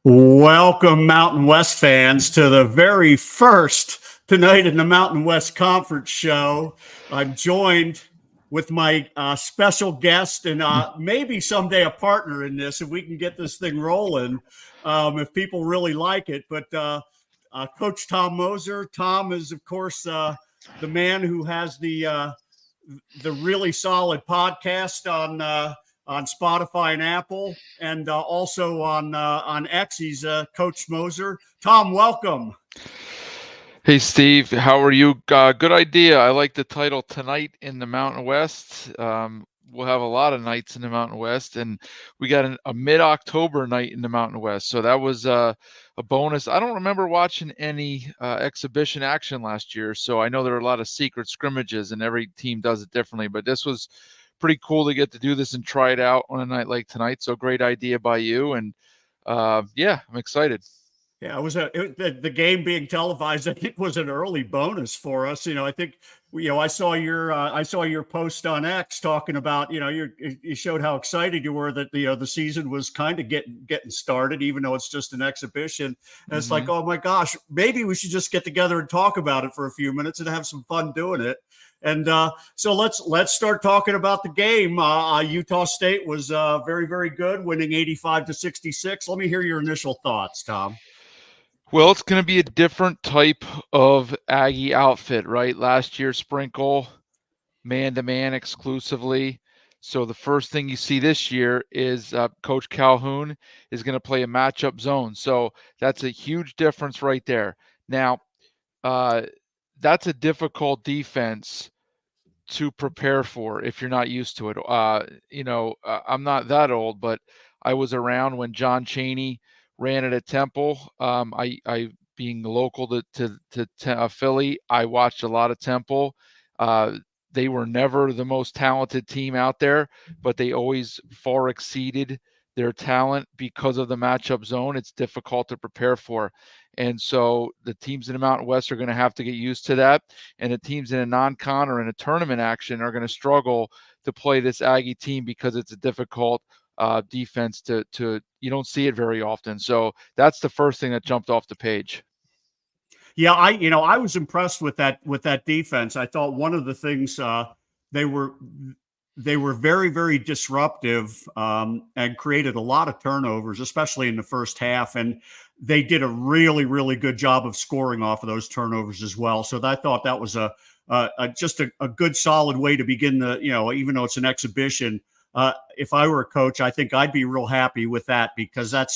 Welcome, Mountain West fans, to the very first Tonight in the Mountain West Conference show. I'm joined with my special guest and maybe someday a partner in this if we can get this thing rolling, if people really like it. But Coach Tom Moser. Tom is, of course, the man who has the really solid podcast on Spotify and Apple, and also on X. He's Coach Moser. Tom, welcome. Hey, Steve, how are you? Good idea. I like the title, Tonight in the Mountain West. We'll have a lot of nights in the Mountain West, and we got a mid-October night in the Mountain West. So that was a bonus. I don't remember watching any exhibition action last year, so I know there are a lot of secret scrimmages, and every team does it differently. But this was pretty cool to get to do this and try it out on a night like tonight. So great idea by you, and yeah, I'm excited. Yeah, the game being televised. I think was an early bonus for us. I think I saw your post on X talking about you showed how excited you were that the season was kind of getting started, even though it's just an exhibition. And it's like, oh my gosh, maybe we should just get together and talk about it for a few minutes and have some fun doing it. And so let's start talking about the game. Utah State was very, very good, winning 85-66. Let me hear your initial thoughts, Tom. Well, it's going to be a different type of Aggie outfit, right? Last year, sprinkle, man-to-man exclusively. So the first thing you see this year is Coach Calhoun is going to play a matchup zone. So that's a huge difference right there. Now, that's a difficult defense to prepare for if you're not used to it. I'm not that old, but I was around when John Chaney ran it at Temple. I being local to Philly, I watched a lot of Temple. They were never the most talented team out there, but they always far exceeded their talent because of the matchup zone. It's difficult to prepare for. And so the teams in the Mountain West are going to have to get used to that. And the teams in a non-con or in a tournament action are going to struggle to play this Aggie team because it's a difficult defense to you don't see it very often. So that's the first thing that jumped off the page. Yeah, I was impressed with that defense. I thought one of the things they were very, very disruptive and created a lot of turnovers, especially in the first half. And they did a really, really good job of scoring off of those turnovers as well. So I thought that was just a good, solid way to begin even though it's an exhibition. If I were a coach, I think I'd be real happy with that because I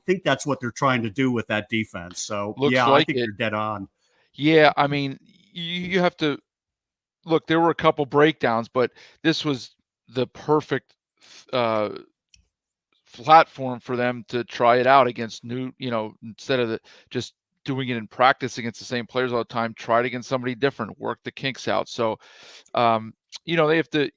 think that's what they're trying to do with that defense. So I think you're dead on. Yeah, I mean, you have to look. There were a couple breakdowns, but this was the perfect platform for them to try it out against instead of just doing it in practice against the same players all the time. Try it against somebody different, work the kinks out. So, they have to.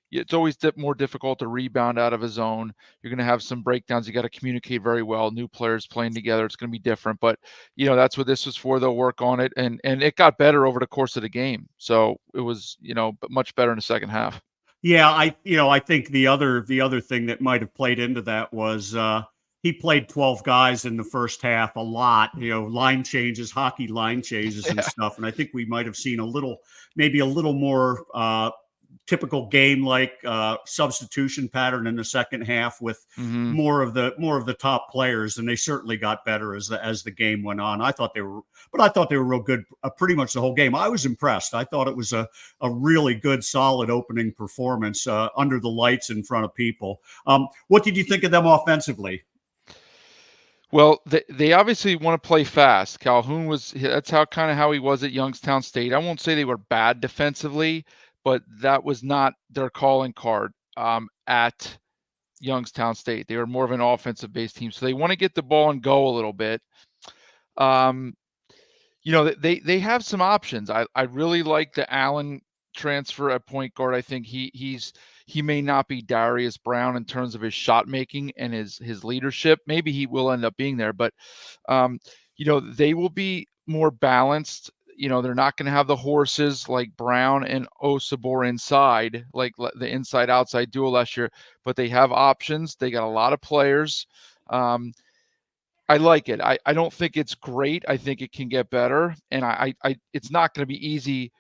It's always more difficult to rebound out of a zone. You're going to have some breakdowns. You got to communicate very well. New players playing together. It's going to be different, but that's what this was for. They'll work on it, and it got better over the course of the game. So it was much better in the second half. Yeah, I think the other thing that might have played into that was he played 12 guys in the first half a lot. Line changes, hockey line changes and stuff, and I think we might have seen maybe a little more typical game like substitution pattern in the second half with more of the top players, and they certainly got better as the game went on. I thought they were real good pretty much the whole game. I was impressed. I thought it was a really good, solid opening performance under the lights in front of people. What did you think of them offensively? Well, they obviously want to play fast. Calhoun that's how he was at Youngstown State. I won't say they were bad defensively, but that was not their calling card at Youngstown State. They were more of an offensive-based team, so they want to get the ball and go a little bit. They have some options. I really like the Allen transfer at point guard. I think he may not be Darius Brown in terms of his shot making and his leadership. Maybe he will end up being there, but they will be more balanced. They're not going to have the horses like Brown and Osabor inside, like the inside-outside duo last year, but they have options. They got a lot of players. I like it. I don't think it's great. I think it can get better, and it's not going to be easy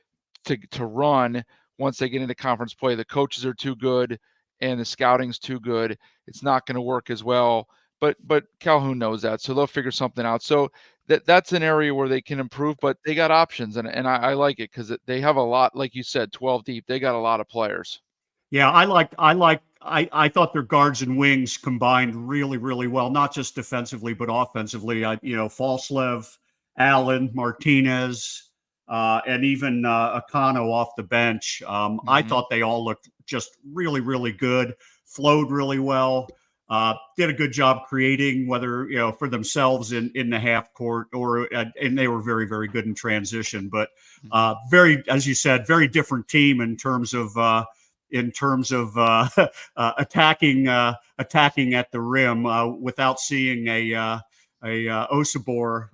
to run once they get into conference play. The coaches are too good, and the scouting's too good. It's not going to work as well. But Calhoun knows that, so they'll figure something out. So that's an area where they can improve, but they got options, and I like it because they have a lot, like you said, 12 deep. They got a lot of players. Yeah, I thought their guards and wings combined really, really well, not just defensively, but offensively. Falslev, Allen, Martinez, and even Akano off the bench. I thought they all looked just really, really good, flowed really well, did a good job creating, whether, for themselves in the half court and they were very, very good in transition. But very, as you said, very different team in terms of attacking at the rim without seeing a Osabor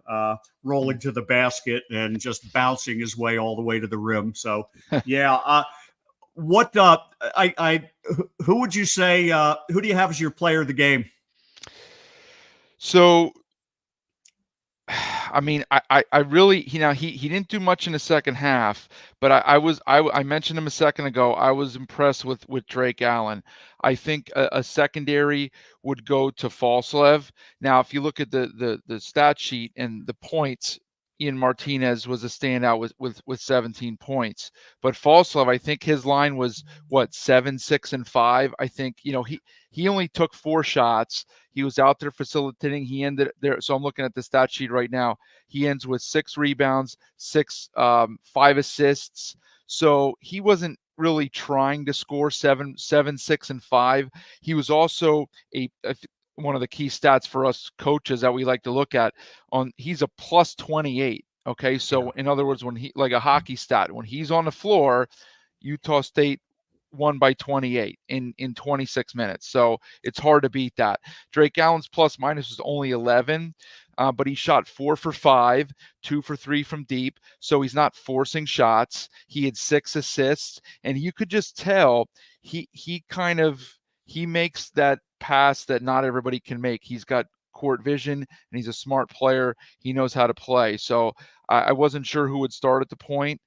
rolling to the basket and just bouncing his way all the way to the rim. So yeah, who would you say? Who do you have as your player of the game? So I mean, I really, he didn't do much in the second half, but I mentioned him a second ago. I was impressed with Drake Allen. I think a secondary would go to Falslev. Now, if you look at the stat sheet and the points, Ian Martinez was a standout with 17 points, but Falslev, I think his line was 7, 6, and 5. I think he only took 4 shots. He was out there facilitating. He ended there. So I'm looking at the stat sheet right now. He ends with 6 rebounds, 5 assists. So he wasn't really trying to score 7, 6, and 5. He was also one of the key stats for us coaches that we like to look at. He's a plus 28. Okay, so in other words, when he, like a hockey stat, when he's on the floor, Utah State won by 28 in 26 minutes. So it's hard to beat that. Drake Allen's plus minus was only 11, but he shot 4 for 5, 2 for 3 from deep. So he's not forcing shots. He had 6 assists, and you could just tell he makes that pass that not everybody can make. He's got court vision, and he's a smart player. He knows how to play. So I wasn't sure who would start at the point.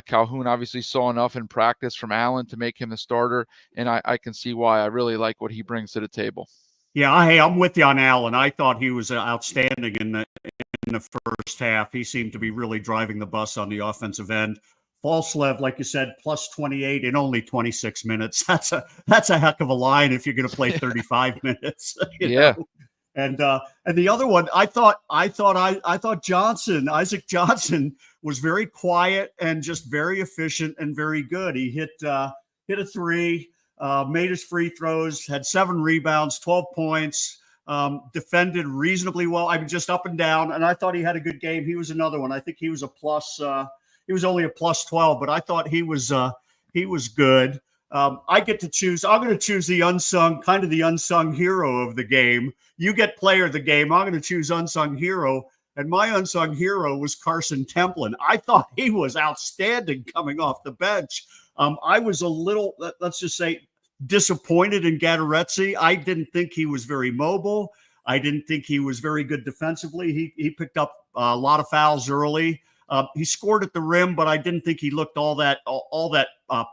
Calhoun obviously saw enough in practice from Allen to make him the starter, and I can see why. I really like what he brings to the table. Yeah, I'm with you on Allen. I thought he was outstanding in the first half. He seemed to be really driving the bus on the offensive end. Falslev, like you said, plus 28 in only 26 minutes. That's a heck of a line if you're going to play 35 minutes. Yeah. And the other one, I thought Isaac Johnson was very quiet and just very efficient and very good. He hit a 3, made his free throws, had 7 rebounds, 12 points, defended reasonably well. I mean, just up and down. And I thought he had a good game. He was another one. I think he was a plus. He was only a plus 12, but I thought he was good. I get to choose. I'm going to choose the unsung hero of the game. You get player of the game. I'm going to choose unsung hero. And my unsung hero was Carson Templin. I thought he was outstanding coming off the bench. I was a little, let's just say, disappointed in Gadaretse. I didn't think he was very mobile. I didn't think he was very good defensively. He picked up a lot of fouls early. He scored at the rim, but I didn't think he looked all that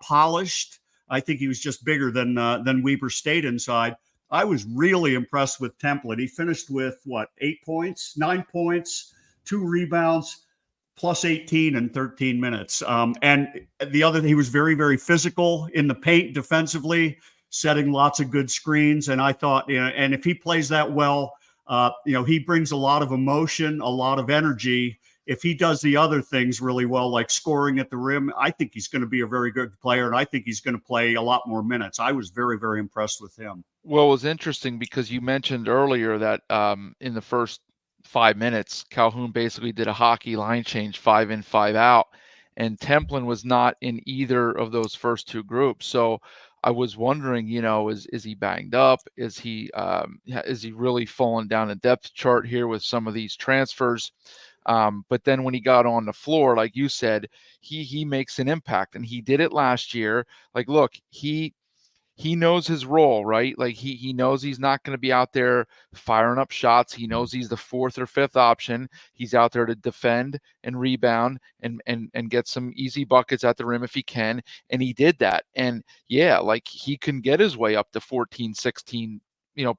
polished. I think he was just bigger than Weber State inside. I was really impressed with Templin. He finished with 8 points, 9 points, 2 rebounds, plus 18 in 13 minutes. And the other, he was very, very physical in the paint defensively, setting lots of good screens. And I thought, and if he plays that well, he brings a lot of emotion, a lot of energy. If he does the other things really well, like scoring at the rim, I think he's going to be a very good player, and I think he's going to play a lot more minutes. I was very, very impressed with him. Well, it was interesting because you mentioned earlier that in the first 5 minutes, Calhoun basically did a hockey line change, 5 in, 5 out, and Templin was not in either of those first 2 groups. So I was wondering, is he banged up? Is he really falling down a depth chart here with some of these transfers? But then when he got on the floor, like you said, he makes an impact, and he did it last year. Like, look, he he knows his role, right? Like he knows he's not going to be out there firing up shots. He knows he's the fourth or fifth option. He's out there to defend and rebound and get some easy buckets at the rim if he can. And he did that. And yeah, like he can get his way up to 14, 16,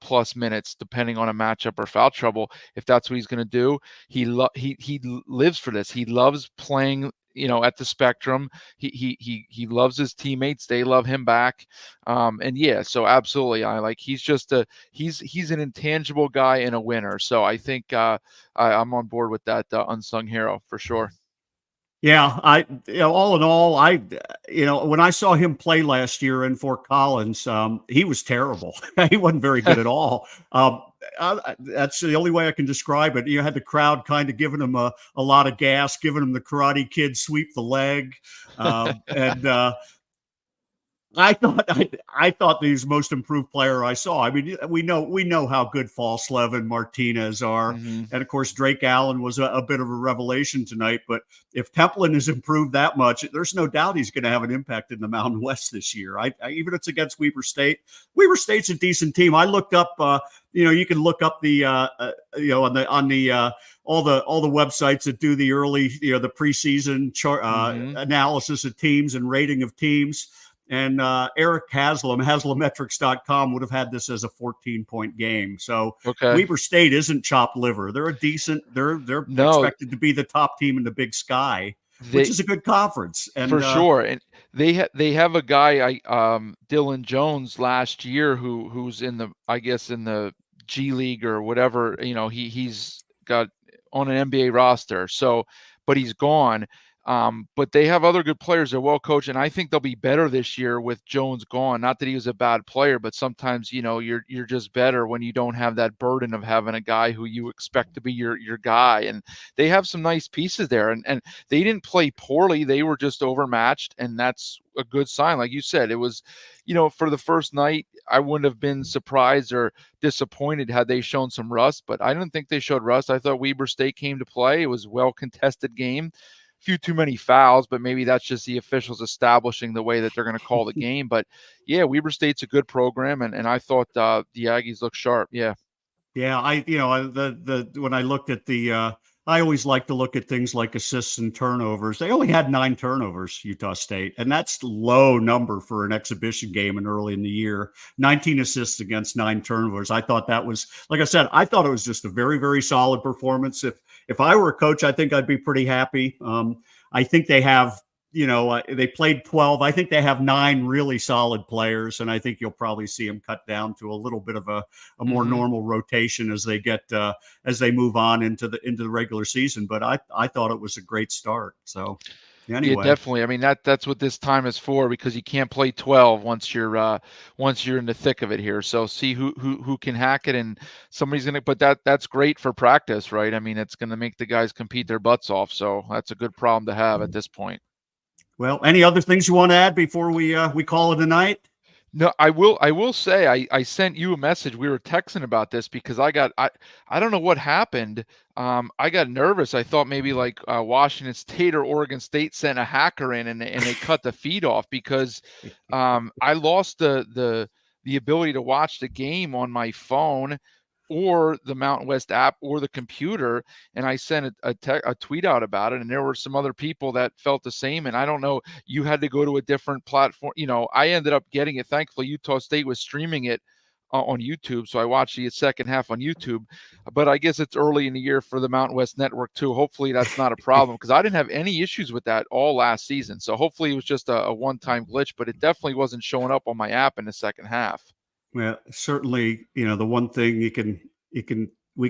plus minutes depending on a matchup or foul trouble. If that's what he's going to do, he lives for this. He loves playing, at the spectrum. He loves his teammates. They love him back. And yeah, so absolutely, he's an intangible guy and a winner. So I think I'm on board with that unsung hero for sure. Yeah, all in all, when I saw him play last year in Fort Collins, he was terrible. He wasn't very good at all. That's the only way I can describe it. You had the crowd kind of giving him a lot of gas, giving him the Karate Kid sweep the leg, and I thought he was the most improved player I saw. I mean, we know how good Falslev and Martinez are, and of course Drake Allen was a bit of a revelation tonight. But if Templin has improved that much, there's no doubt he's going to have an impact in the Mountain West this year. Even if it's against Weber State. Weber State's a decent team. I looked up. You can look up the on the all the websites that do the early the preseason analysis of teams and rating of teams. And Eric Haslam, Haslametrics.com, would have had this as a 14-point game. So Weber State isn't chopped liver. They're a decent. They're expected to be the top team in the Big Sky, which is a good conference. And for sure. And they have a guy, Dylan Jones, last year who's in the G League or whatever. He's got on an NBA roster. So, but he's gone. But they have other good players. They're well coached, and I think they'll be better this year with Jones gone. Not that he was a bad player, but sometimes you're just better when you don't have that burden of having a guy who you expect to be your guy. And they have some nice pieces there, and they didn't play poorly. They were just overmatched, and that's a good sign. Like you said, it was, for the first night, I wouldn't have been surprised or disappointed had they shown some rust, but I didn't think they showed rust. I thought Weber State came to play. It was a well contested game. Few too many fouls, but maybe that's just the officials establishing the way that they're going to call the game. But yeah, Weber State's a good program, and I thought the Aggies looked sharp. Yeah. When I looked at I always like to look at things like assists and turnovers. They only had 9 turnovers, Utah State, and that's low number for an exhibition game and early in the year. 19 assists against 9 turnovers. I thought that was, like I said, I thought it was just a very, very solid performance. If I were a coach, I think I'd be pretty happy. I think they have, they played 12. I think they have 9 really solid players, and I think you'll probably see them cut down to a little bit of a more normal rotation as they get as they move on into the regular season. But I thought it was a great start. So anyway. Yeah, definitely. I mean, that's what this time is for, because you can't play 12 once you're in the thick of it here. So see who can hack it, and somebody's gonna. But that's great for practice, right? I mean, it's gonna make the guys compete their butts off. So that's a good problem to have at this point. Well, any other things you want to add before we call it a night? No, I will say I sent you a message. We were texting about this because I don't know what happened. I got nervous. I thought maybe like Washington State or Oregon State sent a hacker in and they cut the feed off, because I lost the ability to watch the game on my phone or the Mountain West app or the computer. And I sent a tweet out about it, and there were some other people that felt the same. And I don't know, you had to go to a different platform. I ended up getting it. Thankfully, Utah State was streaming it on YouTube, so I watched the second half on YouTube. But I guess it's early in the year for the Mountain West Network too. Hopefully that's not a problem, because I didn't have any issues with that all last season. So hopefully it was just a one-time glitch, but it definitely wasn't showing up on my app in the second half. Well, certainly, the one thing we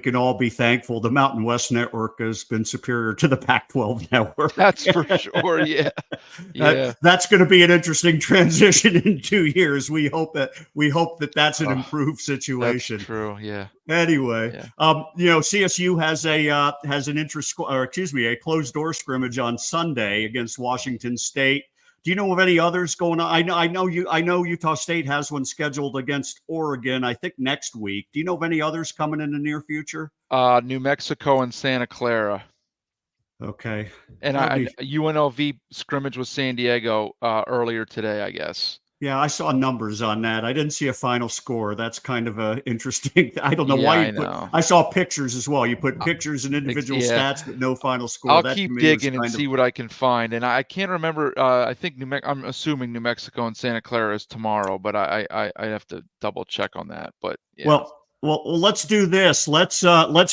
can all be thankful, the Mountain West Network has been superior to the Pac-12 network. That's for sure. Yeah. That's going to be an interesting transition in 2 years. We hope that that's an improved situation. That's true. Yeah. Anyway, CSU has a closed door scrimmage on Sunday against Washington State. Do you know of any others going on? I know Utah State has one scheduled against Oregon, I think next week. Do you know of any others coming in the near future? New Mexico and Santa Clara. Okay. And UNLV scrimmage with San Diego earlier today, I guess. Yeah, I saw numbers on that. I didn't see a final score. That's kind of a interesting. I don't know Yeah, why I you put. know. I saw pictures as well. You put pictures and individual Yeah, stats, but no final score. I'll That to keep me was digging and kind of. see what I can find. And I can't remember. I think I'm assuming New Mexico and Santa Clara is tomorrow, but I have to double check on that. But yeah. Well, let's do this. Let's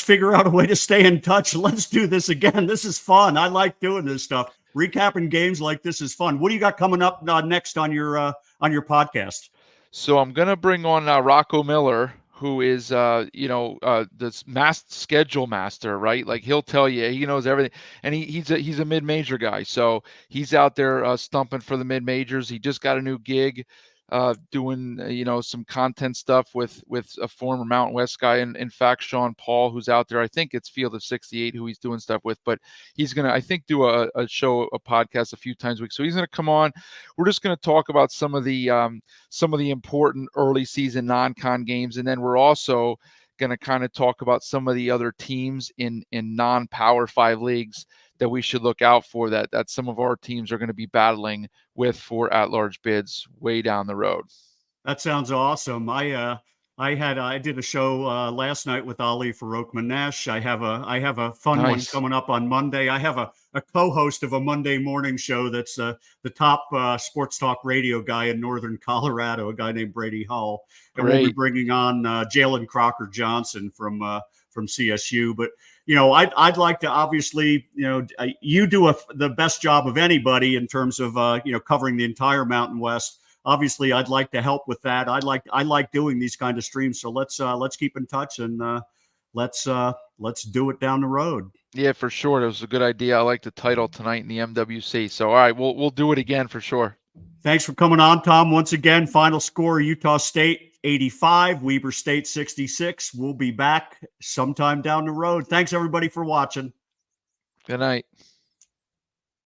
figure out a way to stay in touch. Let's do this again. This is fun. I like doing this stuff. Recapping games like this is fun. What do you got coming up next on your podcast? So I'm gonna bring on Rocco Miller, who is this schedule master, right? Like he'll tell you, he knows everything, and he's a mid major guy, so he's out there stumping for the mid majors. He just got a new gig, doing some content stuff with a former Mountain West guy, and in fact Sean Paul, who's out there. I think it's Field of 68 who he's doing stuff with, but he's gonna, I think, do a podcast a few times a week. So he's gonna come on. We're just gonna talk about some of the important early season non-con games, and then we're also going to kind of talk about some of the other teams in non-Power 5 leagues that we should look out for, that some of our teams are going to be battling with for at-large bids way down the road. That sounds awesome. I did a show last night with Ali Farouk-Manesh. I have a fun one coming up on Monday. I have a co-host of a Monday morning show that's the top sports talk radio guy in northern Colorado, a guy named Brady Hull, and we'll be bringing on Jalen Crocker Johnson from CSU. But I'd like to, obviously, you do the best job of anybody in terms of covering the entire Mountain West. Obviously, I'd like to help with that. I like doing these kind of streams. So let's keep in touch, and let's do it down the road. Yeah, for sure. It was a good idea. I like the title tonight in the MWC. So all right, we'll do it again for sure. Thanks for coming on, Tom. Once again, final score: Utah State 85, Weber State 66. We'll be back sometime down the road. Thanks everybody for watching. Good night.